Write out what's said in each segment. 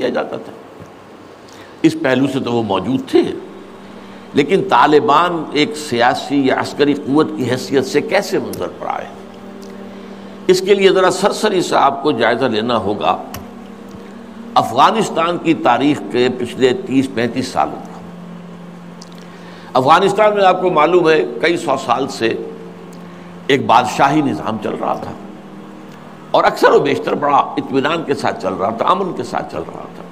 کیا جاتا تھا۔ اس پہلو سے تو وہ موجود تھے، لیکن طالبان ایک سیاسی یا عسکری قوت کی حیثیت سے کیسے منظر پر آئے، اس کے لیے ذرا سرسری سا آپ کو جائزہ لینا ہوگا افغانستان کی تاریخ کے پچھلے 30-35 سالوں کا۔ افغانستان میں آپ کو معلوم ہے کئی سو سال سے ایک بادشاہی نظام چل رہا تھا، اور اکثر و بیشتر بڑا اطمینان کے ساتھ چل رہا تھا، امن کے ساتھ چل رہا تھا۔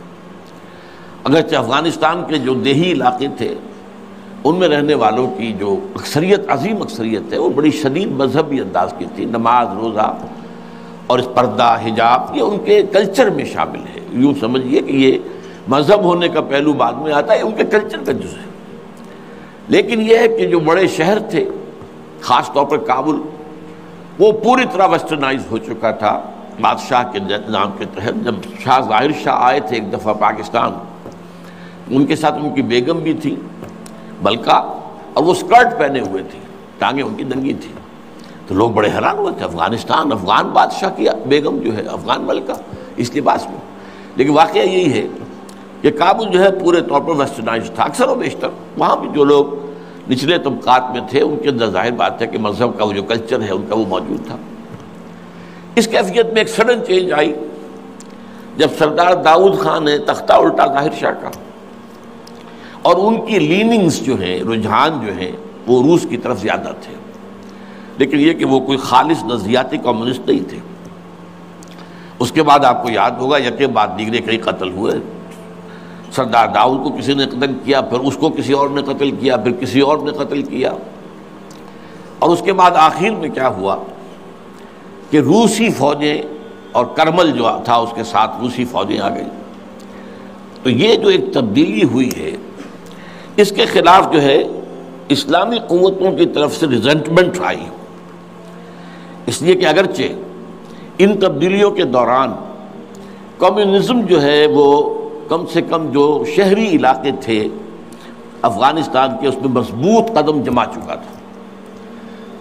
اگرچہ افغانستان کے جو دیہی علاقے تھے ان میں رہنے والوں کی جو اکثریت، عظیم اکثریت ہے، وہ بڑی شدید مذہبی انداز کی تھی، نماز روزہ اور اس پردہ حجاب یہ ان کے کلچر میں شامل ہے۔ یوں سمجھیے کہ یہ مذہب ہونے کا پہلو بعد میں آتا ہے، ان کے کلچر کا جز ہے۔ لیکن یہ ہے کہ جو بڑے شہر تھے، خاص طور پر کابل، وہ پوری طرح ویسٹرنائز ہو چکا تھا بادشاہ کے نظام کے تحت۔ جب شاہ ظاہر شاہ آئے تھے ایک دفعہ پاکستان، ان کے ساتھ ان کی بیگم بھی تھی ملکہ، اور وہ سکرٹ پہنے ہوئے تھی، ٹانگیں ان کی ننگی تھی، تو لوگ بڑے حیران ہوئے تھے، افغانستان، افغان بادشاہ کی بیگم جو ہے، افغان ملکہ اس لباس میں۔ لیکن واقعہ یہی ہے کہ کابل جو ہے پورے طور پر ویسٹرنائز تھا، اکثر و بیشتر وہاں بھی جو لوگ نچلے طبقات میں تھے ان کے اندر ظاہر بات ہے کہ مذہب کا وہ جو کلچر ہے ان کا وہ موجود تھا۔ اس کیفیت میں ایک سڈن چینج آئی جب سردار داؤد خان نے تختہ الٹا ظاہر شاہ کا، اور ان کی لیننگز جو ہیں، رجحان جو ہیں، وہ روس کی طرف زیادہ تھے، لیکن یہ کہ وہ کوئی خالص نظریاتی کمیونسٹ نہیں تھے۔ اس کے بعد آپ کو یاد ہوگا یکے بعد دیگرے کئی قتل ہوئے، سردار داؤد کو کسی نے قتل کیا، پھر اس کو کسی اور نے قتل کیا، پھر کسی اور نے قتل کیا، اور اس کے بعد آخر میں کیا ہوا کہ روسی فوجیں اور کرمل جو تھا اس کے ساتھ روسی فوجیں آ گئی۔ تو یہ جو ایک تبدیلی ہوئی ہے اس کے خلاف جو ہے اسلامی قوتوں کی طرف سے ریزنٹمنٹ آئی، اس لیے کہ اگرچہ ان تبدیلیوں کے دوران کمیونزم جو ہے وہ کم سے کم جو شہری علاقے تھے افغانستان کے، اس میں مضبوط قدم جما چکا تھا۔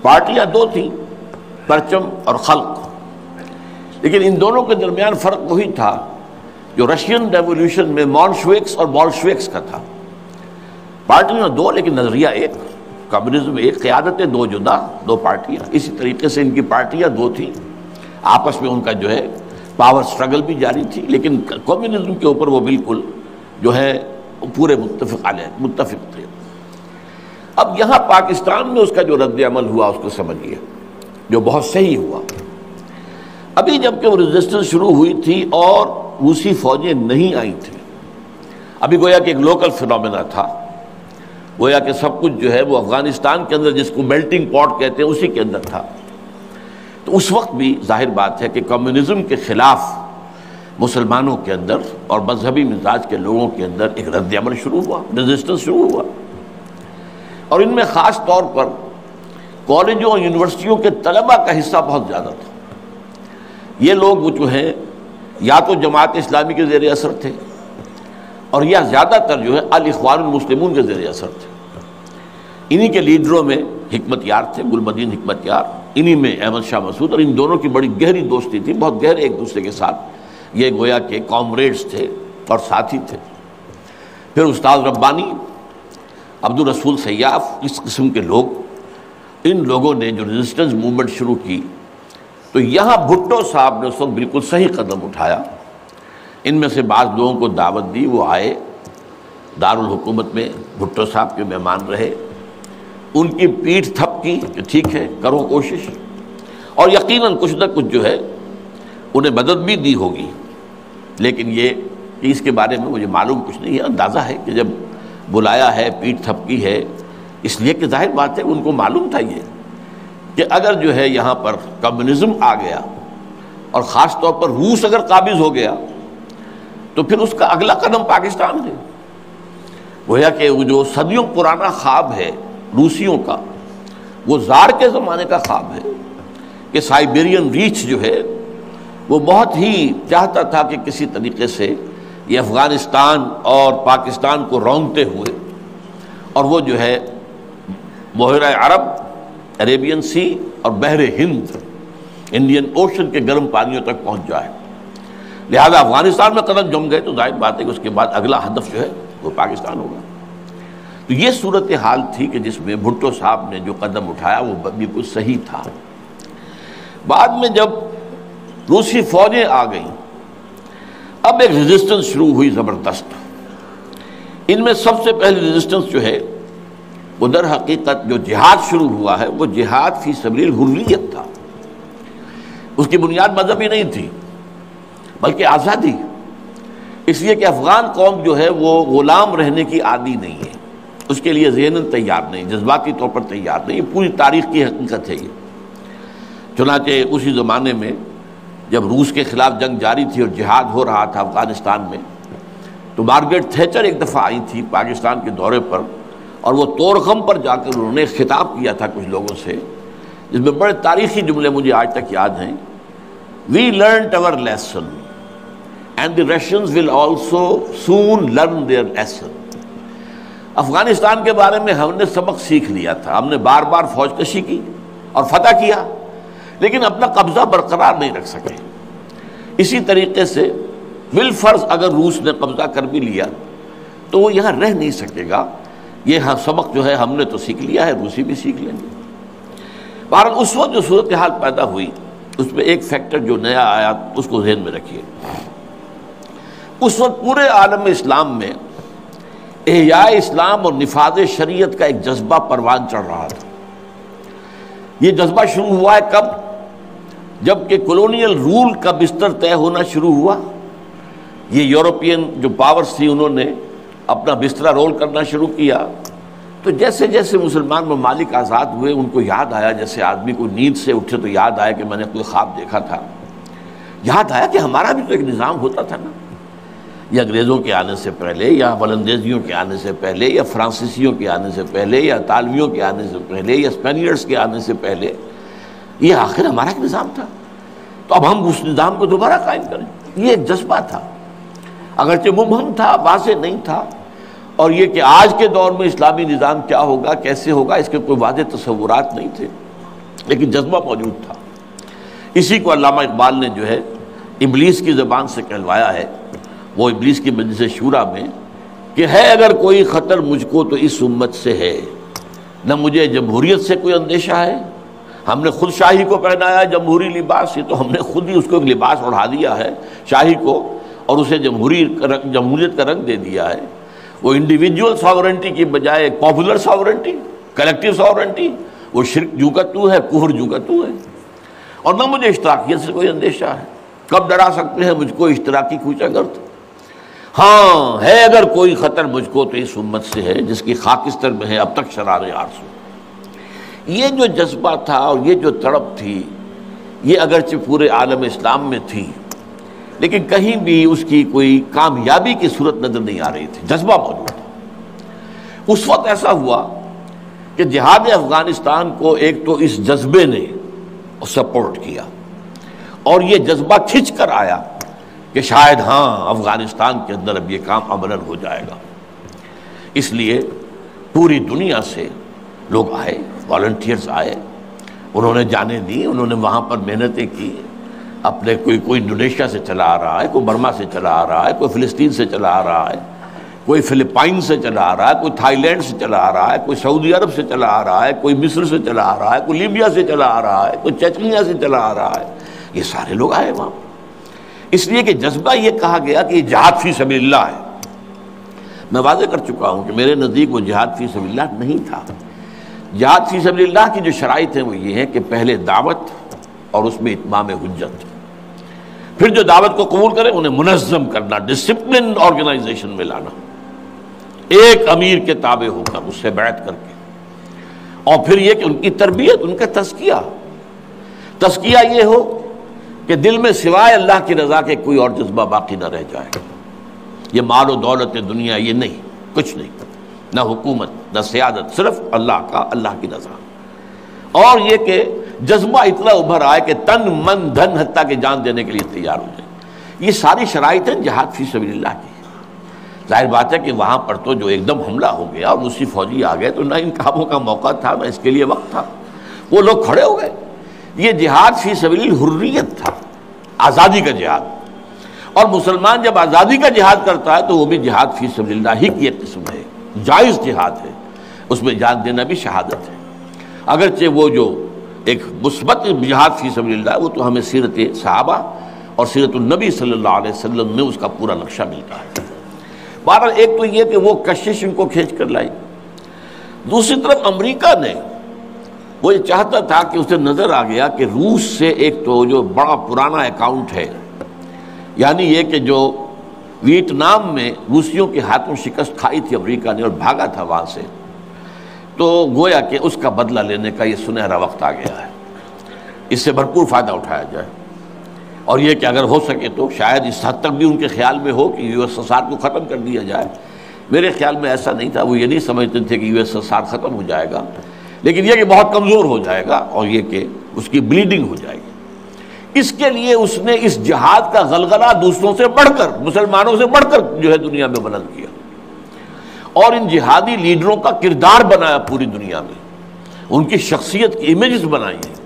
پارٹیاں دو تھیں، پرچم اور خلق، لیکن ان دونوں کے درمیان فرق وہی تھا جو رشین ریولوشن میں مولشوکس اور بولشوکس کا تھا۔ پارٹیاں دو لیکن نظریہ ایک، کمیونزم ایک، قیادتیں دو جدا، دو پارٹیاں۔ اسی طریقے سے ان کی پارٹیاں دو تھیں، آپس میں ان کا جو ہے پاور سٹرگل بھی جاری تھی، لیکن کمیونزم کے اوپر وہ بالکل جو ہے پورے متفق تھے۔ اب یہاں پاکستان میں اس کا جو رد عمل ہوا اس کو سمجھیے، جو بہت صحیح ہوا۔ ابھی جب کہ وہ ریزسٹنس شروع ہوئی تھی اور روسی فوجیں نہیں آئی تھیں، ابھی گویا کہ ایک لوکل فینومینا تھا، گویا کہ سب کچھ جو ہے وہ افغانستان کے اندر، جس کو میلٹنگ پاٹ کہتے ہیں، اسی کے اندر تھا۔ تو اس وقت بھی ظاہر بات ہے کہ کمیونزم کے خلاف مسلمانوں کے اندر اور مذہبی مزاج کے لوگوں کے اندر ایک رد عمل شروع ہوا، ریزسٹنس شروع ہوا، اور ان میں خاص طور پر کالجوں اور یونیورسٹیوں کے طلباء کا حصہ بہت زیادہ تھا۔ یہ لوگ وہ جو ہیں یا تو جماعت اسلامی کے زیر اثر تھے، اور یا زیادہ تر جو ہے الاخوان المسلمون کے زیر اثر تھے۔ انہی کے لیڈروں میں حکمت یار تھے، گل مدین حکمت یار، انہی میں احمد شاہ مسعود، اور ان دونوں کی بڑی گہری دوستی تھی، بہت گہرے ایک دوسرے کے ساتھ یہ گویا کہ کامریڈز تھے اور ساتھی تھے۔ پھر استاد ربانی، عبد الرسول سیاف، اس قسم کے لوگ، ان لوگوں نے جو ریزسٹنس موومنٹ شروع کی، تو یہاں بھٹو صاحب نے اس وقت بالکل صحیح قدم اٹھایا۔ ان میں سے بعض لوگوں کو دعوت دی، وہ آئے دارالحکومت میں، بھٹو صاحب کے مہمان رہے، ان کی پیٹھ تھپکی کہ ٹھیک ہے کرو کوشش، اور یقیناً کچھ نہ کچھ جو ہے انہیں مدد بھی دی ہوگی، لیکن یہ کہ اس کے بارے میں مجھے معلوم کچھ نہیں ہے۔ اندازہ ہے کہ جب بلایا ہے، پیٹھ تھپکی ہے، اس لیے کہ ظاہر بات ہے ان کو معلوم تھا یہ کہ اگر جو ہے یہاں پر کمیونزم آ گیا اور خاص طور پر روس اگر قابض ہو گیا تو پھر اس کا اگلا قدم پاکستان ہے۔ گویا کہ وہ جو صدیوں پرانا خواب ہے روسیوں کا، وہ زار کے زمانے کا خواب ہے کہ سائبیرین ریچ جو ہے وہ بہت ہی چاہتا تھا کہ کسی طریقے سے یہ افغانستان اور پاکستان کو رونگتے ہوئے، اور وہ جو ہے بحیرہ عرب، عریبین سی اور بحر ہند، انڈین اوشن کے گرم پانیوں تک پہنچ جائے۔ لہذا افغانستان میں قدم جم گئے تو ظاہر بات ہے کہ اس کے بعد اگلا ہدف جو ہے وہ پاکستان ہوگا۔ تو یہ صورتحال تھی کہ جس میں بھٹو صاحب نے جو قدم اٹھایا وہ بالکل صحیح تھا۔ بعد میں جب روسی فوجیں آ گئیں، اب ایک ریزسٹنس شروع ہوئی زبردست۔ ان میں سب سے پہلی ریزسٹنس جو ہے وہ در حقیقت جو جہاد شروع ہوا ہے وہ جہاد فی سبیل الحریت تھا۔ اس کی بنیاد مذہبی نہیں تھی بلکہ آزادی، اس لیے کہ افغان قوم جو ہے وہ غلام رہنے کی عادی نہیں ہے، اس کے لیے ذہناً تیار نہیں، جذباتی طور پر تیار نہیں، یہ پوری تاریخ کی حقیقت ہے یہ۔ چنانچہ اسی زمانے میں جب روس کے خلاف جنگ جاری تھی اور جہاد ہو رہا تھا افغانستان میں، تو مارگریٹ تھیچر ایک دفعہ آئی تھی پاکستان کے دورے پر، اور وہ طورخم پر جا کر انہوں نے خطاب کیا تھا کچھ لوگوں سے، جس میں بڑے تاریخی جملے مجھے آج تک یاد ہیں۔ We learnt our lesson and the Russians will also soon learn their lesson۔ Afghanistan کے بارے میں ہم نے سبق سیکھ لیا تھا، ہم نے بار بار فوج کشی کی اور فتح کیا، لیکن اپنا قبضہ برقرار نہیں رکھ سکے۔ اسی طریقے سے بالفرض اگر روس نے قبضہ کر بھی لیا تو وہ یہاں رہ نہیں سکے گا۔ یہ سبق جو ہے ہم نے تو سیکھ لیا ہے، روسی بھی سیکھ لیں گے۔ بہرحال اس وقت جو صورتحال پیدا ہوئی اس میں ایک فیکٹر جو نیا آیا اس کو ذہن میں رکھیے۔ اس وقت پورے عالم اسلام میں احیاء اسلام اور نفاذ شریعت کا ایک جذبہ پروان چڑھ رہا تھا۔ یہ جذبہ شروع ہوا ہے کب؟ جب کہ کولونیل رول کا بستر طے ہونا شروع ہوا۔ یہ یورپین جو پاورز تھی انہوں نے اپنا بستر رول کرنا شروع کیا، تو جیسے جیسے مسلمان ممالک آزاد ہوئے ان کو یاد آیا، جیسے آدمی کو نیند سے اٹھے تو یاد آیا کہ میں نے کوئی خواب دیکھا تھا، یاد آیا کہ ہمارا بھی تو ایک نظام ہوتا تھا نا، یا انگریزوں کے آنے سے پہلے، یا ولندیزیوں کے آنے سے پہلے، یا فرانسیسیوں کے آنے سے پہلے، یا اطالویوں کے آنے سے پہلے، یا اسپینیئرز کے آنے سے پہلے، یہ آخر ہمارا ایک نظام تھا، تو اب ہم اس نظام کو دوبارہ قائم کریں۔ یہ ایک جذبہ تھا، اگرچہ مبہم تھا، واضح نہیں تھا، اور یہ کہ آج کے دور میں اسلامی نظام کیا ہوگا، کیسے ہوگا، اس کے کوئی واضح تصورات نہیں تھے، لیکن جذبہ موجود تھا۔ اسی کو علامہ اقبال نے جو ہے ابلیس کی زبان سے کہلوایا ہے، وہ ابلیس کی مجلس شورا میں، کہ ہے اگر کوئی خطر مجھ کو تو اس امت سے ہے، نہ مجھے جمہوریت سے کوئی اندیشہ ہے، ہم نے خود شاہی کو پہنایا ہے جمہوری لباس، یہ تو ہم نے خود ہی اس کو ایک لباس اڑا دیا ہے شاہی کو، اور اسے جمہوریت کا رنگ دے دیا ہے۔ وہ انڈیویجول ساورنٹی کی بجائے ایک پاپولر ساورنٹی، کلیکٹیو ساورنٹی، وہ شرک جو کا تو ہے، کفر جو کا تو ہے، اور نہ مجھے اشتراکیت سے کوئی اندیشہ ہے۔ کب ڈرا سکتے ہیں مجھ کو اشتراکی کوچہ گرد؟ ہاں ہے اگر کوئی خطر مجھ کو تو اس امت سے ہے جس کی خاکستر میں ہے اب تک شرار آرزو۔ یہ جو جذبہ تھا اور یہ جو تڑپ تھی، یہ اگرچہ پورے عالم اسلام میں تھی، لیکن کہیں بھی اس کی کوئی کامیابی کی صورت نظر نہیں آ رہی تھی، جذبہ موجود تھا۔ اس وقت ایسا ہوا کہ جہاد افغانستان کو ایک تو اس جذبے نے سپورٹ کیا، اور یہ جذبہ کھنچ کر آیا کہ شاید ہاں افغانستان کے اندر اب یہ کام عملاً ہو جائے گا۔ اس لیے پوری دنیا سے لوگ آئے، والنٹیئرز آئے، انہوں نے جانیں دی، انہوں نے وہاں پر محنتیں کی، اپنے کوئی انڈونیشیا سے چلا آ رہا ہے، کوئی برما سے چلا آ رہا ہے، کوئی فلسطین سے چلا آ رہا ہے، کوئی فلپائن سے چلا آ رہا ہے، کوئی تھائی لینڈ سے چلا آ رہا ہے، کوئی سعودی عرب سے چلا آ رہا ہے، کوئی مصر سے چلا آ رہا ہے، کوئی لیبیا سے چلا آ رہا ہے، کوئی چچنیا سے چلا آ رہا ہے، یہ سارے لوگ آئے وہاں، اس لیے کہ جذبہ یہ کہا گیا کہ یہ جہاد فی سبیل اللہ ہے۔ میں واضح کر چکا ہوں کہ میرے نزدیک وہ جہاد فی سبیل اللہ نہیں تھا۔ جہاد فی سبیل اللہ کی جو شرائط ہیں وہ یہ ہے کہ پہلے دعوت اور اس میں اتمام حجت، پھر جو دعوت کو قبول کرے انہیں منظم کرنا، ڈسپلن آرگنائزیشن میں لانا، ایک امیر کے تابع ہو کر اس سے بیعت کر کے، اور پھر یہ کہ ان کی تربیت، ان کا تزکیہ یہ ہو کہ دل میں سوائے اللہ کی رضا کے کوئی اور جذبہ باقی نہ رہ جائے۔ یہ مال و دولت دنیا یہ نہیں، کچھ نہیں، نہ حکومت نہ سیادت، صرف اللہ کا، اللہ کی رضا، اور یہ کہ جذبہ اتنا ابھر آئے کہ تن من دھن حتیٰ کہ جان دینے کے لیے تیار ہو جائے۔ یہ ساری شرائط ہیں جہاد فی سبیل اللہ کی۔ ظاہر بات ہے کہ وہاں پر تو جو ایک دم حملہ ہو گیا اور روسی فوجی آ گئے تو نہ ان کاموں کا موقع تھا نہ اس کے لیے وقت تھا، وہ لوگ کھڑے ہو گئے۔ یہ جہاد فی سبیل الحریت تھا، آزادی کا جہاد، اور مسلمان جب آزادی کا جہاد کرتا ہے تو وہ بھی جہاد فی سبیل اللہ ہی کی ایک قسم ہے، جائز جہاد ہے، اس میں جان دینا بھی شہادت ہے۔ اگرچہ وہ جو ایک مثبت جہاد فی سبیل اللہ وہ تو ہمیں سیرت صحابہ اور سیرت النبی صلی اللہ علیہ وسلم میں اس کا پورا نقشہ ملتا ہے۔ بہرحال ایک تو یہ کہ وہ کشش ان کو کھینچ کر لائی، دوسری طرف امریکہ نے وہ یہ چاہتا تھا کہ اسے نظر آ گیا کہ روس سے ایک تو جو بڑا پرانا اکاؤنٹ ہے، یعنی یہ کہ جو ویتنام میں روسیوں کے ہاتھوں شکست کھائی تھی امریکہ نے اور بھاگا تھا وہاں سے، تو گویا کہ اس کا بدلہ لینے کا یہ سنہرا وقت آ گیا ہے، اس سے بھرپور فائدہ اٹھایا جائے۔ اور یہ کہ اگر ہو سکے تو شاید اس حد تک بھی ان کے خیال میں ہو کہ یو ایس ایس آر کو ختم کر دیا جائے۔ میرے خیال میں ایسا نہیں تھا، وہ یہ نہیں سمجھتے تھے کہ یو ایس ایس آر ختم ہو جائے گا، لیکن یہ کہ بہت کمزور ہو جائے گا اور یہ کہ اس کی بلیڈنگ ہو جائے گی۔ اس کے لیے اس نے اس جہاد کا غلغلہ دوسروں سے بڑھ کر، مسلمانوں سے بڑھ کر جو ہے دنیا میں بلند کیا، اور ان جہادی لیڈروں کا کردار بنایا پوری دنیا میں، ان کی شخصیت کی امیجز بنائی ہیں۔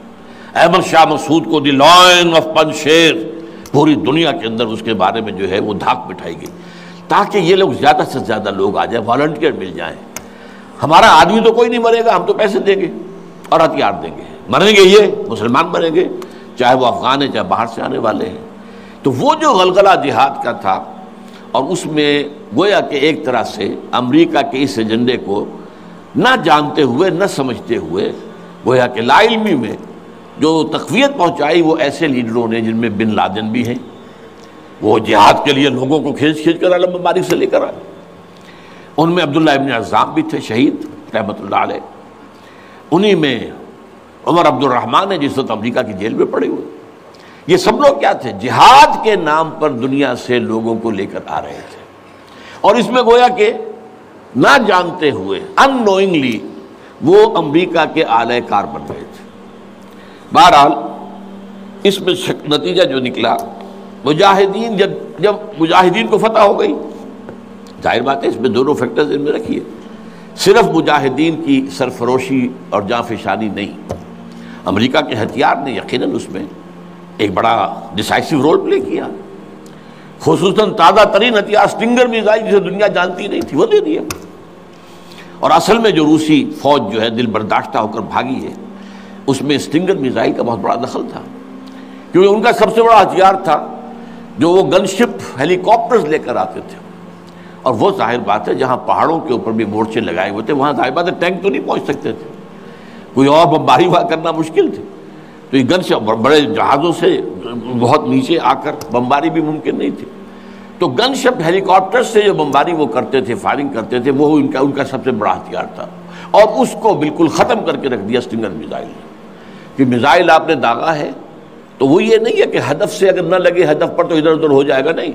احمد شاہ مسعود کو دی لائن آف پنشیر، پوری دنیا کے اندر اس کے بارے میں جو ہے وہ دھاک بٹھائی گئی تاکہ یہ لوگ زیادہ سے زیادہ لوگ آ جائیں، والنٹیئر مل جائیں۔ ہمارا آدمی تو کوئی نہیں مرے گا، ہم تو پیسے دیں گے اور ہتھیار دیں گے، مریں گے یہ مسلمان مریں گے، چاہے وہ افغان ہیں چاہے باہر سے آنے والے ہیں۔ تو وہ جو غلغلہ جہاد کا تھا، اور اس میں گویا کہ ایک طرح سے امریکہ کے اس ایجنڈے کو نہ جانتے ہوئے نہ سمجھتے ہوئے گویا کہ لا علمی میں جو تقویت پہنچائی وہ ایسے لیڈروں نے جن میں بن لادن بھی ہیں، وہ جہاد کے لیے لوگوں کو کھینچ کر عالم مبارک سے لے کر آئے۔ ان میں عبداللہ ابن عزام بھی تھے شہید رحمۃ اللہ علیہ، انہی میں عمر عبد الرحمن ہے جس وقت امریکہ کی جیل میں پڑے ہوئے۔ یہ سب لوگ کیا تھے؟ جہاد کے نام پر دنیا سے لوگوں کو لے کر آ رہے تھے، اور اس میں گویا کہ نہ جانتے ہوئے ان نوئنگلی وہ امریکہ کے اعلی کار بن گئے تھے۔ بہرحال اس میں نتیجہ جو نکلا، مجاہدین جب مجاہدین کو فتح ہو گئی، ظاہر بات ہے اس میں دونوں فیکٹرز ان میں رکھیے، صرف مجاہدین کی سرفروشی اور جاں فشانی نہیں، امریکہ کے ہتھیار نے یقیناً اس میں ایک بڑا ڈیسائسو رول پلے کیا، خصوصاً تازہ ترین ہتھیار اسٹنگر میزائل جسے دنیا جانتی نہیں تھی وہ دے دیا۔ اور اصل میں جو روسی فوج جو ہے دل برداشتہ ہو کر بھاگی ہے، اس میں اسٹنگر میزائل کا بہت بڑا دخل تھا، کیونکہ ان کا سب سے بڑا ہتھیار تھا جو وہ گن شپ ہیلی کاپٹرز لے کر آتے تھے، اور وہ ظاہر بات ہے جہاں پہاڑوں کے اوپر بھی مورچے لگائے ہوئے تھے وہاں ظاہر بات ہے ٹینک تو نہیں پہنچ سکتے تھے، کوئی اور بمباری وہاں کرنا مشکل تھی، تو یہ گن شپ بڑے جہازوں سے بہت نیچے آ کر بمباری بھی ممکن نہیں تھی، تو گن شپ ہیلی کاپٹر سے جو بمباری وہ کرتے تھے، فائرنگ کرتے تھے، وہ ان کا سب سے بڑا ہتھیار تھا، اور اس کو بالکل ختم کر کے رکھ دیا اسٹنگر میزائل نے، کہ میزائل آپ نے داغا ہے تو وہ یہ نہیں ہے کہ ہدف سے اگر نہ لگے ہدف پر تو ادھر ادھر ہو جائے گا، نہیں،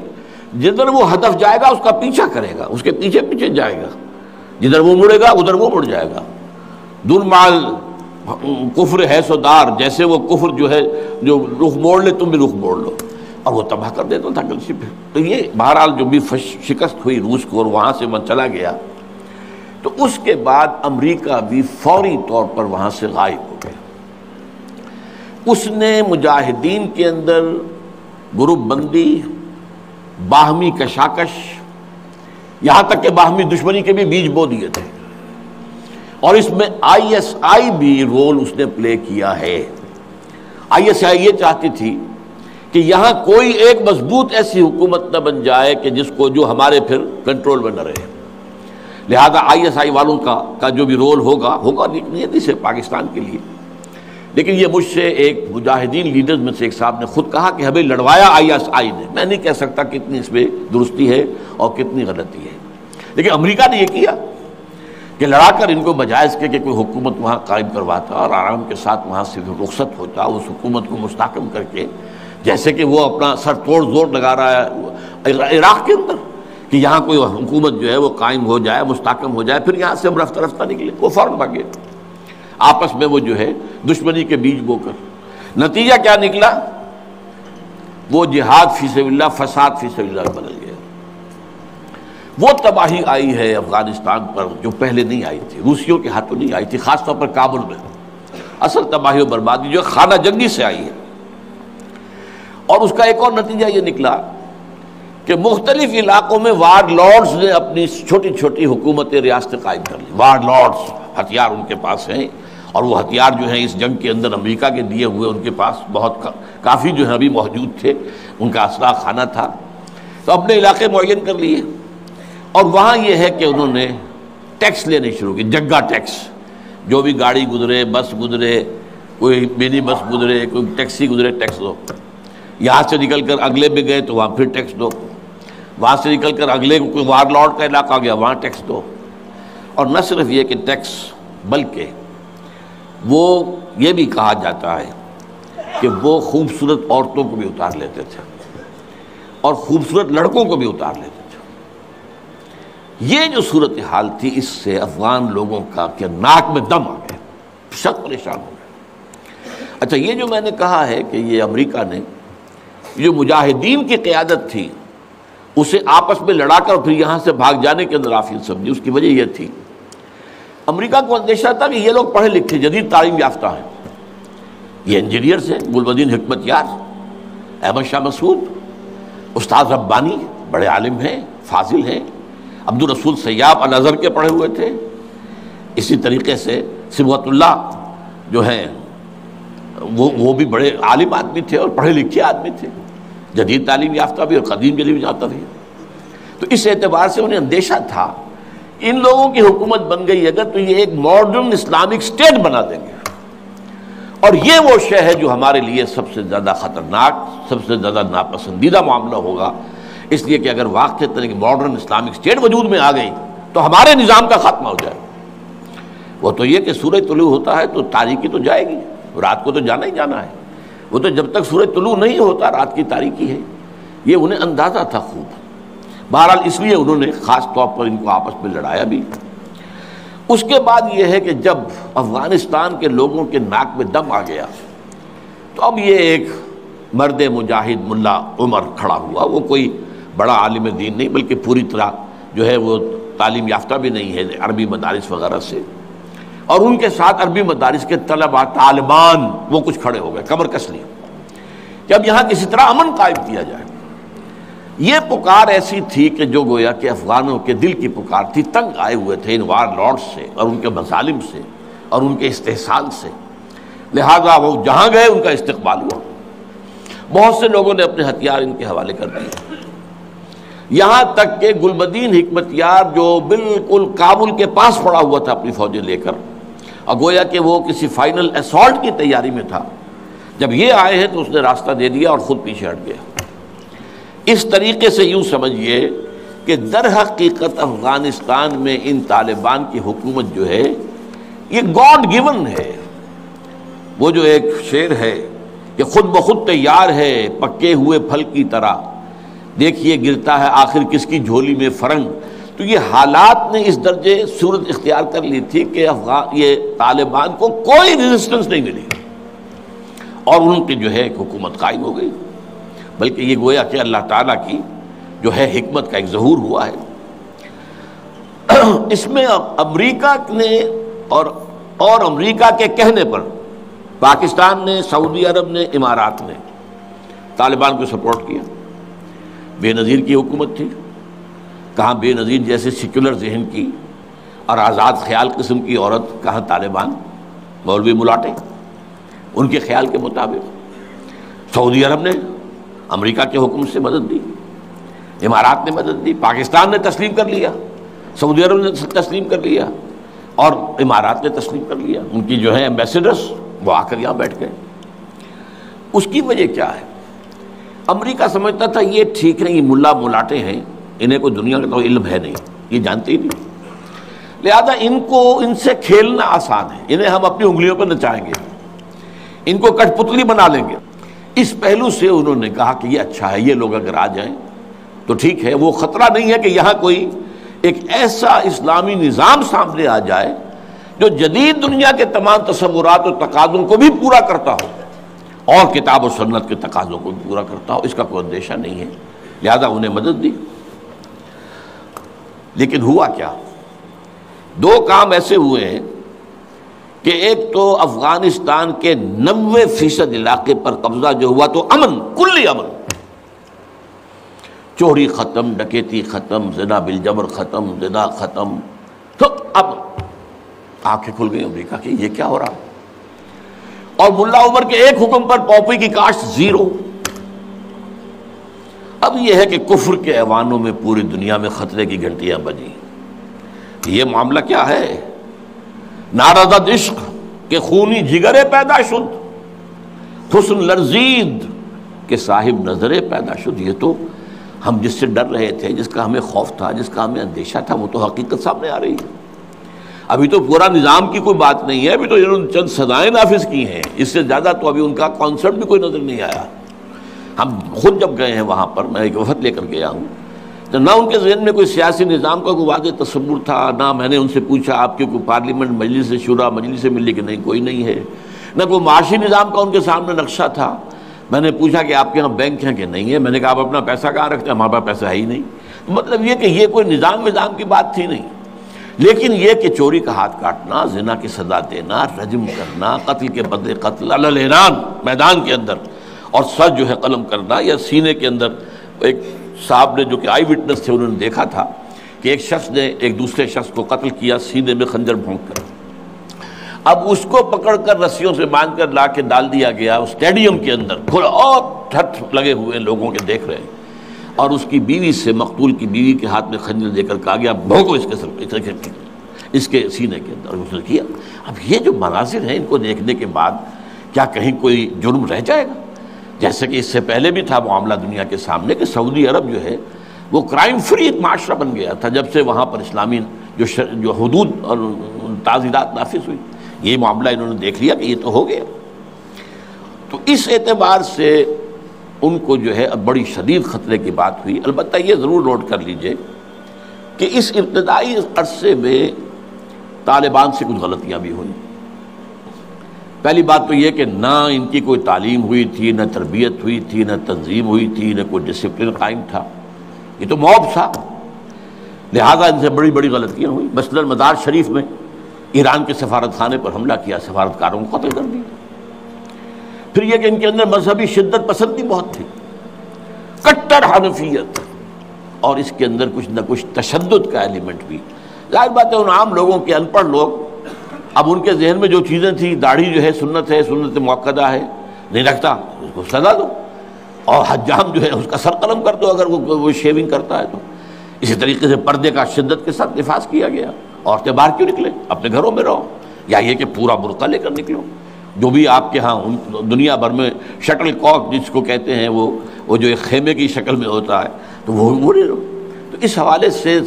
جدھر وہ ہدف جائے گا اس کا پیچھا کرے گا، اس کے پیچھے پیچھے جائے گا، جدھر وہ مڑے گا ادھر وہ مڑ جائے گا۔ دون مال کفر ہے سو دار، جیسے وہ کفر جو ہے جو رخ موڑ لے تم بھی رخ موڑ لو، اور وہ تباہ کر دیتا تھا کلسی پہ۔ تو یہ بہرحال جو بھی شکست ہوئی روس کو اور وہاں سے من چلا گیا، تو اس کے بعد امریکہ بھی فوری طور پر وہاں سے غائب ہو گیا۔ اس نے مجاہدین کے اندر گروپ بندی، باہمی کشاکش، یہاں تک کہ باہمی دشمنی کے بھی بیج بو دیے تھے، اور اس میں آئی ایس آئی بھی رول اس نے پلے کیا ہے۔ آئی ایس آئی یہ چاہتی تھی کہ یہاں کوئی ایک مضبوط ایسی حکومت نہ بن جائے کہ جس کو جو ہمارے پھر کنٹرول میں نہ رہے، لہذا آئی ایس آئی والوں کا جو بھی رول ہوگا نیتی سے پاکستان کے لیے۔ لیکن یہ مجھ سے ایک مجاہدین لیڈرز میں سے ایک صاحب نے خود کہا کہ ہمیں لڑوایا آئی ایس آئی نے، میں نہیں کہہ سکتا کتنی اس میں درستی ہے اور کتنی غلطی ہے، لیکن امریکہ نے یہ کیا کہ لڑا کر ان کو بجائے اس کے کہ کوئی حکومت وہاں قائم کرواتا اور آرام کے ساتھ وہاں سے رخصت ہوتا، اس حکومت کو مستحکم کر کے، جیسے کہ وہ اپنا سر توڑ زور لگا رہا ہے عراق کے اندر کہ یہاں کوئی حکومت جو ہے وہ قائم ہو جائے، مستحکم ہو جائے، پھر یہاں سے ہم رفتہ رفتہ نکلے، وہ فوراً بھاگے آپس میں وہ جو ہے دشمنی کے بیج بو کر۔ نتیجہ کیا نکلا؟ وہ جہاد فی سبیل اللہ فساد فی سبیل اللہ بدل گیا۔ وہ تباہی آئی ہے افغانستان پر جو پہلے نہیں آئی تھی، روسیوں کے ہاتھوں نہیں آئی تھی، خاص طور پر کابل میں اصل تباہی و بربادی جو خانہ جنگی سے آئی ہے۔ اور اس کا ایک اور نتیجہ یہ نکلا کہ مختلف علاقوں میں وار لارڈز نے اپنی چھوٹی چھوٹی حکومتیں ریاستیں قائم کر لی. وار لارڈز، ہتھیار ان کے پاس ہیں، اور وہ ہتھیار جو ہیں اس جنگ کے اندر امریکہ کے دیے ہوئے ان کے پاس بہت کافی جو ہے ابھی موجود تھے، ان کا اسلحہ خانہ تھا. تو اپنے علاقے معین کر لیے، اور وہاں یہ ہے کہ انہوں نے ٹیکس لینے شروع کی، جگہ ٹیکس. جو بھی گاڑی گزرے، بس گزرے، کوئی منی بس گزرے، کوئی ٹیکسی گزرے، ٹیکس دو. یہاں سے نکل کر اگلے میں گئے تو وہاں پھر ٹیکس دو. وہاں سے نکل کر اگلے کوئی وار لارڈ کا علاقہ گیا، وہاں ٹیکس دو. اور نہ صرف یہ کہ ٹیکس، بلکہ وہ یہ بھی کہا جاتا ہے کہ وہ خوبصورت عورتوں کو بھی اتار لیتے تھے اور خوبصورت لڑکوں کو بھی اتار لیتے تھے. یہ جو صورتحال تھی، اس سے افغان لوگوں کا کہ ناک میں دم آ گیا، سخت پریشان ہو گئے. اچھا، یہ جو میں نے کہا ہے کہ یہ امریکہ نے جو مجاہدین کی قیادت تھی اسے آپس میں لڑا کر پھر یہاں سے بھاگ جانے کے اندر آفیل سمجھی. اس کی وجہ یہ تھی، امریکہ کو اندیشہ تھا کہ یہ لوگ پڑھے لکھے، جدید تعلیم یافتہ ہیں، یہ انجینئرز ہیں، گلبدین حکمت یار، احمد شاہ مسعود، استاد ربانی بڑے عالم ہیں، فاضل ہیں، عبد الرسول سیاب الازہر کے پڑھے ہوئے تھے. اسی طریقے سے صبغت اللہ جو ہیں وہ بھی بڑے عالم آدمی تھے اور پڑھے لکھے آدمی تھے، جدید تعلیم یافتہ بھی اور قدیم تعلیم یافتہ بھی. تو اس اعتبار سے انہیں اندیشہ تھا ان لوگوں کی حکومت بن گئی اگر تو یہ ایک ماڈرن اسلامک اسٹیٹ بنا دیں گے، اور یہ وہ شے ہے جو ہمارے لیے سب سے زیادہ خطرناک، سب سے زیادہ ناپسندیدہ معاملہ ہوگا. اس لیے کہ اگر واقع طرح کی ماڈرن اسلامک اسٹیٹ وجود میں آ گئی تو ہمارے نظام کا خاتمہ ہو جائے. وہ تو یہ کہ سورج طلوع ہوتا ہے تو تاریکی تو جائے گی، رات کو تو جانا ہی جانا ہے. وہ تو جب تک سورج طلوع نہیں ہوتا رات کی تاریکی ہے، یہ انہیں اندازہ تھا خوب. بہرحال اس لیے انہوں نے خاص طور پر ان کو آپس میں لڑایا بھی. اس کے بعد یہ ہے کہ جب افغانستان کے لوگوں کے ناک میں دم آ گیا تو اب یہ ایک مرد مجاہد ملا عمر کھڑا ہوا. وہ کوئی بڑا عالم دین نہیں، بلکہ پوری طرح جو ہے وہ تعلیم یافتہ بھی نہیں ہے عربی مدارس وغیرہ سے، اور ان کے ساتھ عربی مدارس کے طلباء طالبان وہ کچھ کھڑے ہو گئے، کمر کس لی کہ اب یہاں کسی طرح امن قائم کیا جائے. یہ پکار ایسی تھی کہ جو گویا کہ افغانوں کے دل کی پکار تھی. تنگ آئے ہوئے تھے ان وار لارڈ سے اور ان کے مظالم سے اور ان کے استحصال سے، لہذا وہ جہاں گئے ان کا استقبال ہوا. بہت سے لوگوں نے اپنے ہتھیار ان کے حوالے کر دیے، یہاں تک کہ گلبدین حکمت یار جو بالکل کابل کے پاس پڑا ہوا تھا اپنی فوجیں لے کر، اور گویا کہ وہ کسی فائنل اسالٹ کی تیاری میں تھا، جب یہ آئے ہیں تو اس نے راستہ دے دیا اور خود پیچھے ہٹ گیا. اس طریقے سے یوں سمجھیے کہ در حقیقت افغانستان میں ان طالبان کی حکومت جو ہے یہ گاڈ گیون ہے. وہ جو ایک شعر ہے کہ خود بخود تیار ہے پکے ہوئے پھل کی طرح، دیکھیے گرتا ہے آخر کس کی جھولی میں فرنگ. تو یہ حالات نے اس درجے صورت اختیار کر لی تھی کہ یہ طالبان کو کوئی ریزسٹنس نہیں ملی اور ان کی جو ہے ایک حکومت قائم ہو گئی. بلکہ یہ گویا کہ اللہ تعالیٰ کی جو ہے حکمت کا ایک ظہور ہوا ہے. اس میں امریکہ نے اور امریکہ کے کہنے پر پاکستان نے، سعودی عرب نے، امارات نے طالبان کو سپورٹ کیا. بے نظیر کی حکومت تھی، کہاں بے نظیر جیسے سیکولر ذہن کی اور آزاد خیال قسم کی عورت، کہاں طالبان مولوی ملاٹے ان کے خیال کے مطابق. سعودی عرب نے امریکہ کے حکم سے مدد دی، امارات نے مدد دی، پاکستان نے تسلیم کر لیا، سعودی عرب نے تسلیم کر لیا اور امارات نے تسلیم کر لیا. ان کی جو ہے ایمبیسڈرز وہ آ کر یہاں بیٹھ گئے. اس کی وجہ کیا ہے؟ امریکہ سمجھتا تھا یہ ٹھیک نہیں، یہ ملا ملاٹے ہیں، انہیں کوئی دنیا کا تو علم ہے نہیں، یہ جانتے ہی نہیں، لہذا ان سے کھیلنا آسان ہے، انہیں ہم اپنی انگلیوں پر نچائیں گے، ان کو کٹ پتلی بنا لیں گے. اس پہلو سے انہوں نے کہا کہ یہ اچھا ہے، یہ لوگ اگر آ جائیں تو ٹھیک ہے. وہ خطرہ نہیں ہے کہ یہاں کوئی ایک ایسا اسلامی نظام سامنے آ جائے جو جدید دنیا کے تمام تصورات اور تقاضوں کو بھی پورا کرتا ہو اور کتاب و سنت کے تقاضوں کو بھی پورا کرتا ہو. اس کا کوئی اندیشہ نہیں ہے، لہذا انہیں مدد دی. لیکن ہوا کیا؟ دو کام ایسے ہوئے ہیں کہ ایک تو افغانستان کے 90% علاقے پر قبضہ جو ہوا تو امن، کلی امن. چوری ختم، ڈکیتی ختم، زنا بالجبر ختم، زنا ختم. تو اب آنکھیں کھل گئی امریکہ کی، یہ کیا ہو رہا ہے؟ اور ملا عمر کے ایک حکم پر پاپی کی کاشت زیرو. اب یہ ہے کہ کفر کے ایوانوں میں پوری دنیا میں خطرے کی گھنٹیاں بجیں. یہ معاملہ کیا ہے؟ نارضت عشق کہ خونی جگرے پیدا شد، حسن لرزید کہ صاحب نظرے پیدا شد. یہ تو ہم جس سے ڈر رہے تھے، جس کا ہمیں خوف تھا، جس کا ہمیں اندیشہ تھا، وہ تو حقیقت سامنے آ رہی ہے. ابھی تو پورا نظام کی کوئی بات نہیں ہے، ابھی تو انہوں نے چند سزائیں نافذ کی ہیں، اس سے زیادہ تو ابھی ان کا کانسرٹ بھی کوئی نظر نہیں آیا. ہم خود جب گئے ہیں وہاں پر، میں ایک وفد لے کر گیا ہوں، تو نہ ان کے ذہن میں کوئی سیاسی نظام کا کوئی واضح تصور تھا، نہ میں نے ان سے پوچھا آپ کی کوئی پارلیمنٹ مجلس شورا مجلس سے ملی کہ نہیں کوئی نہیں ہے، نہ کوئی معاشی نظام کا ان کے سامنے نقشہ تھا. میں نے پوچھا کہ آپ کے یہاں بینک ہیں کہ نہیں ہے، میں نے کہا آپ اپنا پیسہ کہاں رکھتے ہیں؟ ہمارے پاس پیسہ ہے ہی نہیں. مطلب یہ کہ یہ کوئی نظام کی بات تھی نہیں. لیکن یہ کہ چوری کا ہاتھ کاٹنا، زنا کی سزا دینا، رجم کرنا، قتل کے بدلے قتل علی الاعلان میدان کے اندر، اور سر جو ہے قلم کرنا یا سینے کے اندر. ایک صاحب نے جو کہ آئی وٹنس تھے، انہوں نے دیکھا تھا کہ ایک شخص نے ایک دوسرے شخص کو قتل کیا سینے میں خنجر بھونک کر. اب اس کو پکڑ کر رسیوں سے باندھ کر لا کے ڈال دیا گیا اسٹیڈیم کے اندر، کھلا اور ٹھٹ لگے ہوئے لوگوں کے دیکھ رہے ہیں. اور اس کی بیوی سے، مقتول کی بیوی کے ہاتھ میں خنجر دے کر کہا گیا بھونکو اس کے سر پہ، اس کے سینے کے اندر. اس نے کیا. اب یہ جو مناظر ہیں، ان کو دیکھنے کے بعد کیا کہیں کوئی جرم رہ جائے گا؟ جیسے کہ اس سے پہلے بھی تھا معاملہ دنیا کے سامنے کہ سعودی عرب جو ہے وہ کرائم فری ایک معاشرہ بن گیا تھا جب سے وہاں پر اسلامی جو حدود اور تعزیرات نافذ ہوئی. یہ معاملہ انہوں نے دیکھ لیا کہ یہ تو ہو گیا. تو اس اعتبار سے ان کو جو ہے اب بڑی شدید خطرے کی بات ہوئی. البتہ یہ ضرور نوٹ کر لیجئے کہ اس ابتدائی عرصے میں طالبان سے کچھ غلطیاں بھی ہوئیں. پہلی بات تو یہ کہ نہ ان کی کوئی تعلیم ہوئی تھی، نہ تربیت ہوئی تھی، نہ تنظیم ہوئی تھی، نہ کوئی ڈسپلن قائم تھا. یہ تو موب تھا، لہذا ان سے بڑی بڑی غلطیاں ہوئیں. مثلاً مزار شریف میں ایران کے سفارت خانے پر حملہ کیا، سفارتکاروں کو قتل کر دیا. پھر یہ کہ ان کے اندر مذہبی شدت پسندی بہت تھی، کٹر حنفیت، اور اس کے اندر کچھ نہ کچھ تشدد کا ایلیمنٹ بھی. ظاہر بات ہے ان عام لوگوں کے ان پڑھ لوگ، اب ان کے ذہن میں جو چیزیں تھیں، داڑھی جو ہے سنت موقدہ ہے، نہیں رکھتا اس کو سزا دو، اور حجام جو ہے اس کا سر قلم کر دو اگر وہ شیونگ کرتا ہے تو. اسی طریقے سے پردے کا شدت کے ساتھ نفاذ کیا گیا. عورتیں باہر کیوں نکلیں؟ اپنے گھروں میں رہو، یا یہ کہ پورا برقع لے کر نکلو. جو بھی آپ کے ہاں دنیا بھر میں شٹل کاک جس کو کہتے ہیں، وہ جو ایک خیمے کی شکل میں ہوتا ہے، تو وہ نہیں رہو. تو اس حوالے سے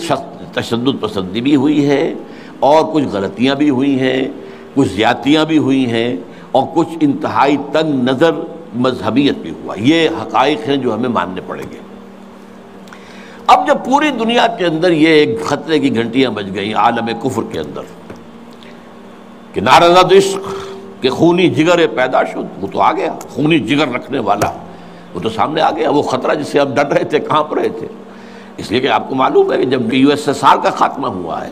تشدد پسندی بھی ہوئی ہے، اور کچھ غلطیاں بھی ہوئی ہیں، کچھ زیادتیاں بھی ہوئی ہیں، اور کچھ انتہائی تنگ نظر مذہبیت بھی ہوا. یہ حقائق ہیں جو ہمیں ماننے پڑیں گے. اب جب پوری دنیا کے اندر یہ ایک خطرے کی گھنٹیاں بج گئیں عالم کفر کے اندر کہ نارضت عشق کہ خونی جگر پیدا شد، وہ تو آ گیا. خونی جگر رکھنے والا وہ تو سامنے آ گیا. وہ خطرہ جس سے ہم ڈر رہے تھے، کہاں پر رہے تھے. اس لیے کہ آپ کو معلوم ہے کہ جب USSR کا خاتمہ ہوا ہے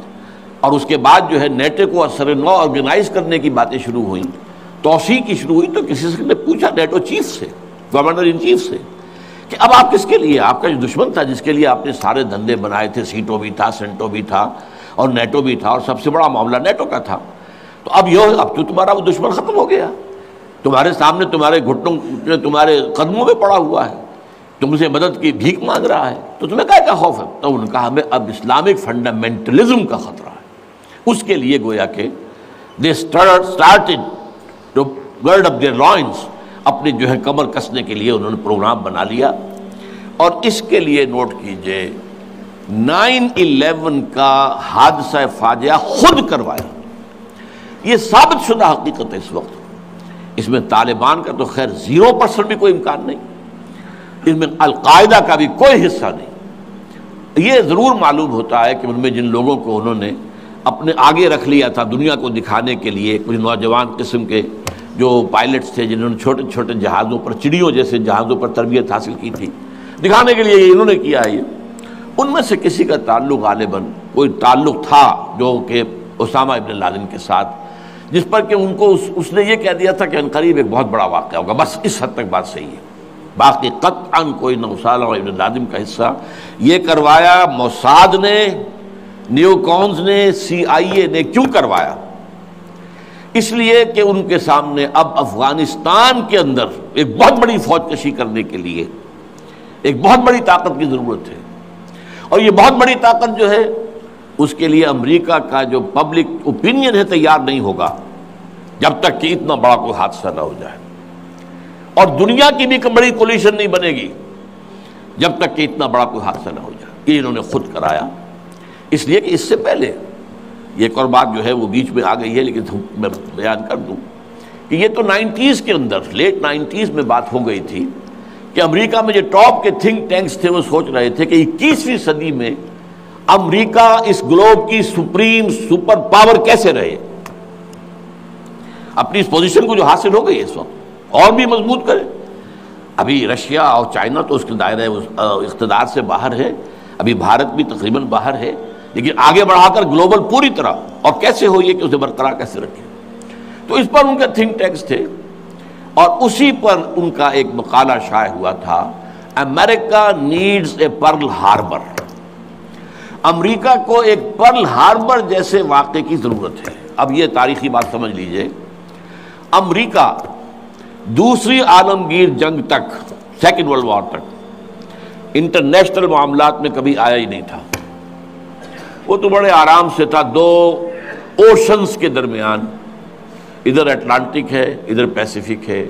اور اس کے بعد جو ہے نیٹو کو اثر نو آرگنائز کرنے کی باتیں شروع ہوئیں، توسیع کی شروع ہوئی، تو کسی سے نے پوچھا نیٹو چیف سے، گورنر ان چیف سے، کہ اب آپ کس کے لیے، آپ کا جو دشمن تھا جس کے لیے آپ نے سارے دھندے بنائے تھے، سیٹو بھی تھا، سینٹو بھی تھا، اور نیٹو بھی تھا، اور سب سے بڑا معاملہ نیٹو کا تھا، تو اب تو تمہارا وہ دشمن ختم ہو گیا، تمہارے سامنے تمہارے گھٹنوں تمہارے قدموں میں پڑا ہوا ہے، تم سے مدد کی بھیک مانگ رہا ہے، تو تمہیں کیا خوف ہے؟ تو انہوں نے کہا ہمیں اب اسلامک فنڈامنٹلزم کا خطرہ ہے. اس کے لیے گویا کہ they started to gird up their loins، اپنی جو ہے کمر کسنے کے لیے انہوں نے پروگرام بنا لیا. اور اس کے لیے نوٹ کیجئے 9/11 کا حادثہ فاجعہ خود کروایا. یہ ثابت شدہ حقیقت ہے اس وقت. اس میں طالبان کا تو خیر 0% بھی کوئی امکان نہیں، اس میں القاعدہ کا بھی کوئی حصہ نہیں. یہ ضرور معلوم ہوتا ہے کہ ان میں جن لوگوں کو انہوں نے اپنے آگے رکھ لیا تھا دنیا کو دکھانے کے لیے، کچھ نوجوان قسم کے جو پائلٹس تھے جنہوں نے چھوٹے چھوٹے جہازوں پر، چڑیوں جیسے جہازوں پر تربیت حاصل کی تھی، دکھانے کے لیے انہوں نے کیا ہے. ان میں سے کسی کا تعلق غالباً کوئی تعلق تھا جو کہ اسامہ ابن لادن کے ساتھ، جس پر کہ ان کو اس نے یہ کہہ دیا تھا کہ عنقریب ایک بہت بڑا واقعہ ہوگا. بس اس حد تک بات صحیح ہے. باقی قطعاً کوئی نہ اسامہ ابن لادن کا حصہ. یہ کروایا موساد نے، نیو کونز نے، CIA نے. کیوں کروایا؟ اس لیے کہ ان کے سامنے اب افغانستان کے اندر ایک بہت بڑی فوج کشی کرنے کے لیے ایک بہت بڑی طاقت کی ضرورت ہے، اور یہ بہت بڑی طاقت جو ہے اس کے لیے امریکہ کا جو پبلک اوپینین ہے تیار نہیں ہوگا جب تک کہ اتنا بڑا کوئی حادثہ نہ ہو جائے، اور دنیا کی بھی بڑی کولیشن نہیں بنے گی جب تک کہ اتنا بڑا کوئی حادثہ نہ ہو جائے. یہ انہوں نے خود کرایا، اس لیے کہ اس سے پہلے یہ ایک اور بات جو ہے وہ بیچ میں آ گئی ہے لیکن میں بیان کر دوں کہ یہ تو 90s کے اندر، لیٹ 90s میں بات ہو گئی تھی کہ امریکہ میں جو ٹاپ کے تھنک ٹینکس تھے وہ سوچ رہے تھے کہ 21ویں صدی میں امریکہ اس گلوب کی سپریم سپر پاور کیسے رہے، اپنی اس پوزیشن کو جو حاصل ہو گئی اس وقت اور بھی مضبوط کرے. ابھی رشیا اور چائنا تو اس کے دائرہ اقتدار سے باہر ہے، ابھی بھارت بھی تقریباً باہر ہے، لیکن آگے بڑھا کر گلوبل پوری طرح، اور کیسے ہو یہ کہ اسے برقرار کیسے رکھے. تو اس پر ان کے تھنک ٹینکس تھے، اور اسی پر ان کا ایک مقالہ شائع ہوا تھا، امریکہ نیڈز اے پرل ہاربر. امریکہ کو ایک پرل ہاربر جیسے واقعے کی ضرورت ہے. اب یہ تاریخی بات سمجھ لیجئے، امریکہ دوسری عالمگیر جنگ تک، سیکنڈ ورلڈ وار تک انٹرنیشنل معاملات میں کبھی آیا ہی نہیں تھا. وہ تو بڑے آرام سے تھا، دو اوشنز کے درمیان، ادھر اٹلانٹک ہے ادھر پیسیفک ہے.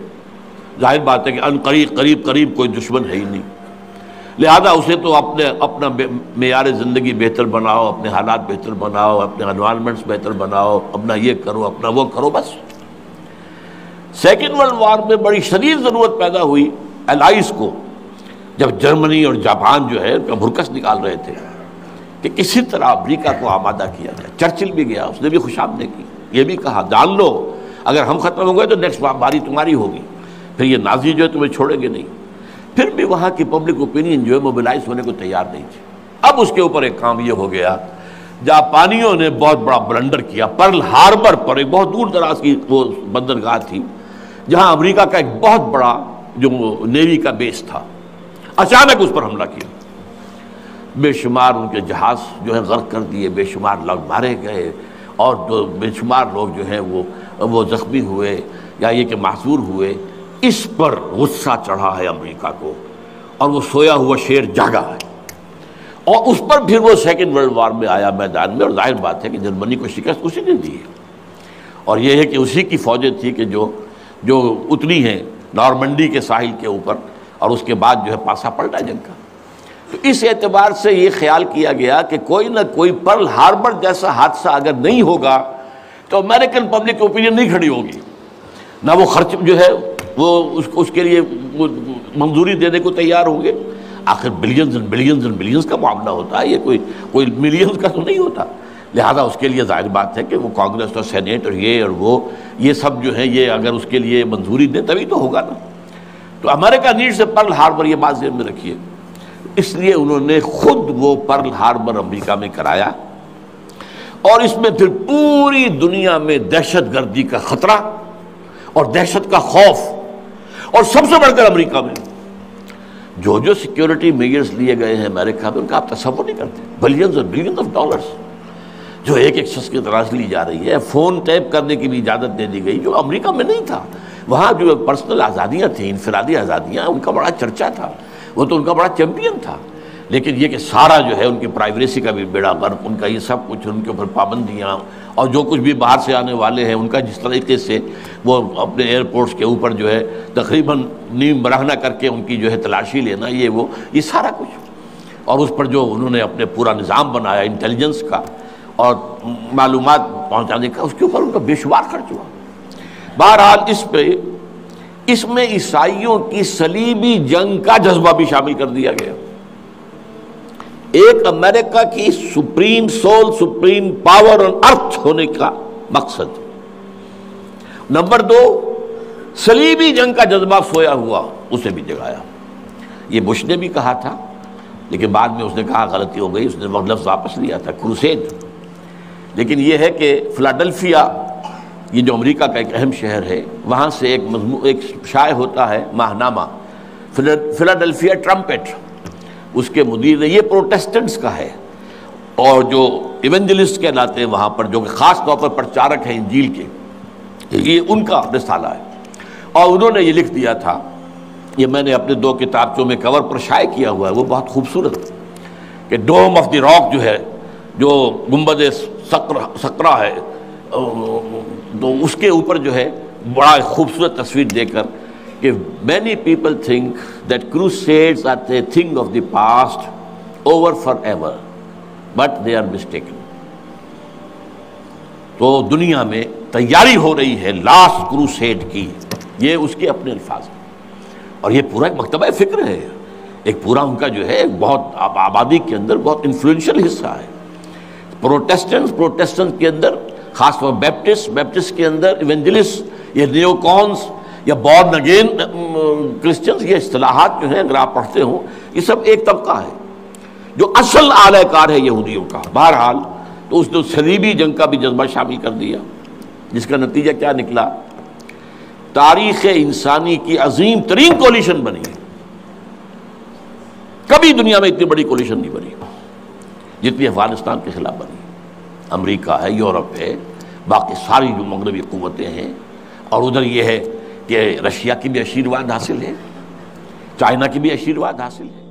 ظاہر بات ہے کہ ان قریب کوئی دشمن ہے ہی نہیں، لہذا اسے تو اپنا معیار زندگی بہتر بناؤ، اپنے حالات بہتر بناؤ، اپنے انوائرمنٹس بہتر بناؤ، اپنا یہ کرو اپنا وہ کرو بس. سیکنڈ ورلڈ وار میں بڑی شدید ضرورت پیدا ہوئی الائز کو، جب جرمنی اور جاپان جو ہے ان کا بھرکس نکال رہے تھے کہ کسی طرح امریکہ کو آمادہ کیا جائے. چرچل بھی گیا، اس نے بھی خوش آمدید کی، یہ بھی کہا جان لو اگر ہم ختم ہو گئے تو نیکسٹ باری تمہاری ہوگی، پھر یہ نازی جو ہے تمہیں چھوڑیں گے نہیں. پھر بھی وہاں کی پبلک اوپینین جو ہے موبلائز ہونے کو تیار نہیں تھی. اب اس کے اوپر ایک کام یہ ہو گیا، جاپانیوں نے بہت بڑا بلنڈر کیا. پرل ہاربر پر ایک بہت دور دراز کی وہ بندرگاہ تھی جہاں امریکہ کا ایک بہت بڑا جو نیوی کا بیس تھا، اچانک اس پر حملہ کیا. بے شمار ان کے جہاز جو ہے غرق کر دیے، بے شمار لوگ مارے گئے، اور بے شمار لوگ جو ہیں وہ زخمی ہوئے یا یہ کہ محصور ہوئے. اس پر غصہ چڑھا ہے امریکہ کو، اور وہ سویا ہوا شیر جاگا ہے، اور اس پر پھر وہ سیکنڈ ورلڈ وار میں آیا میدان میں. اور ظاہر بات ہے کہ جرمنی کو شکست اسی نے دی ہے، اور یہ ہے کہ اسی کی فوجیں تھی کہ جو اتری ہیں نارمنڈی کے ساحل کے اوپر، اور اس کے بعد جو ہے پاسا پلٹا جنگ کا. تو اس اعتبار سے یہ خیال کیا گیا کہ کوئی نہ کوئی پرل ہاربر جیسا حادثہ اگر نہیں ہوگا تو امریکن پبلک اوپینین نہیں کھڑی ہوگی، نہ وہ خرچ جو ہے وہ اس کے لیے منظوری دینے کو تیار ہوں گے. آخر billions and billions and billions کا معاملہ ہوتا ہے، یہ کوئی ملینز کا تو نہیں ہوتا. لہذا اس کے لیے ظاہر بات ہے کہ وہ کانگریس اور سینیٹ اور یہ سب جو ہے یہ اگر اس کے لیے منظوری دیں تبھی تو ہوگا نا. تو امریکہ نیڈ سے پرل ہاربر، یہ بات ذہن میں رکھیے. اس لیے انہوں نے خود وہ پرل ہاربر امریکہ میں کرایا، اور اس میں پھر پوری دنیا میں دہشت گردی کا خطرہ اور دہشت کا خوف، اور سب سے بڑھ کر امریکہ میں جو سیکیورٹی میجرز لیے گئے ہیں امریکہ میں، ان کا آپ تصور نہیں کرتے. بلینز اور بلینز آف ڈالرز جو ایک شخص کی طرح سے لی جا رہی ہے. فون ٹیپ کرنے کی بھی اجازت دے دی گئی، جو امریکہ میں نہیں تھا. وہاں جو پرسنل آزادیاں تھیں، انفرادی آزادیاں، ان کا بڑا چرچا تھا، وہ تو ان کا بڑا چیمپئن تھا. لیکن یہ کہ سارا جو ہے ان کی پرائیویسی کا بھی بیڑا غرق، ان کا یہ سب کچھ، ان کے اوپر پابندیاں، اور جو کچھ بھی باہر سے آنے والے ہیں ان کا جس طریقے سے وہ اپنے ایئرپورٹس کے اوپر جو ہے تقریباً نیم برہنہ کر کے ان کی جو ہے تلاشی لینا، یہ سارا کچھ، اور اس پر جو انہوں نے اپنے پورا نظام بنایا انٹیلیجنس کا اور معلومات پہنچانے کا، اس کے اوپر ان کا بے شمار خرچ ہوا. بہرحال اس میں عیسائیوں کی صلیبی جنگ کا جذبہ بھی شامل کر دیا گیا. ایک امریکہ کی supreme soul, supreme power on earth ہونے کا مقصد. نمبر 2، صلیبی جنگ کا جذبہ سویا ہوا، اسے بھی جگایا. یہ بش نے بھی کہا تھا، لیکن بعد میں اس نے کہا غلطی ہو گئی، اس نے وہ لفظ واپس لیا تھا، کروسیڈ. لیکن یہ ہے کہ فلاڈلفیا، یہ جو امریکہ کا ایک اہم شہر ہے، وہاں سے ایک شائع ہوتا ہے ماہنامہ فلاڈیلفیا ٹرمپٹ، اس کے مدیر نے، یہ پروٹیسٹنٹس کا ہے، اور جو ایونجلسٹ کہلاتے ہیں وہاں پر، جو کہ خاص طور پر پرچارک ہیں انجیل کے، یہ ان کا رسالہ ہے۔ اور انہوں نے یہ لکھ دیا تھا، یہ میں نے اپنے 2 کتابچوں میں کور پر شائع کیا ہوا ہے، وہ بہت خوبصورت، کہ ڈوم آف دی راک جو ہے، جو گنبد سقرا ہے، تو اس کے اوپر جو ہے بڑا خوبصورت تصویر دے کر کہ many people think that crusades are a thing of the past, over forever, but they are mistaken۔ تو دنیا میں تیاری ہو رہی ہے لاسٹ کروسیڈ کی، یہ اس کے اپنے الفاظ ہیں، اور یہ پورا ایک مکتبہ فکر ہے، ایک پورا ان کا جو ہے بہت آبادی کے اندر بہت انفلوئنشل حصہ ہے۔ پروٹیسٹنٹ کے اندر خاص طور بیپٹسٹ کے اندر ایونجلسٹ، یہ نیو کونس یا بورن اگین کرسچنز، یہ اصطلاحات جو ہیں اگر آپ پڑھتے ہوں، یہ سب ایک طبقہ ہے جو اصل اعلی کار ہے یہودیوں کا۔ بہرحال تو اس نے صلیبی جنگ کا بھی جذبہ شامل کر دیا، جس کا نتیجہ کیا نکلا؟ تاریخ انسانی کی عظیم ترین کولیشن بنی، کبھی دنیا میں اتنی بڑی کولیشن نہیں بنی جتنی افغانستان کے خلاف بنی۔ امریکہ ہے، یورپ ہے، باقی ساری جو مغربی قوتیں ہیں، اور ادھر یہ ہے کہ رشیا کی بھی آشیرواد حاصل ہے، چائنا کی بھی آشیرواد حاصل ہے۔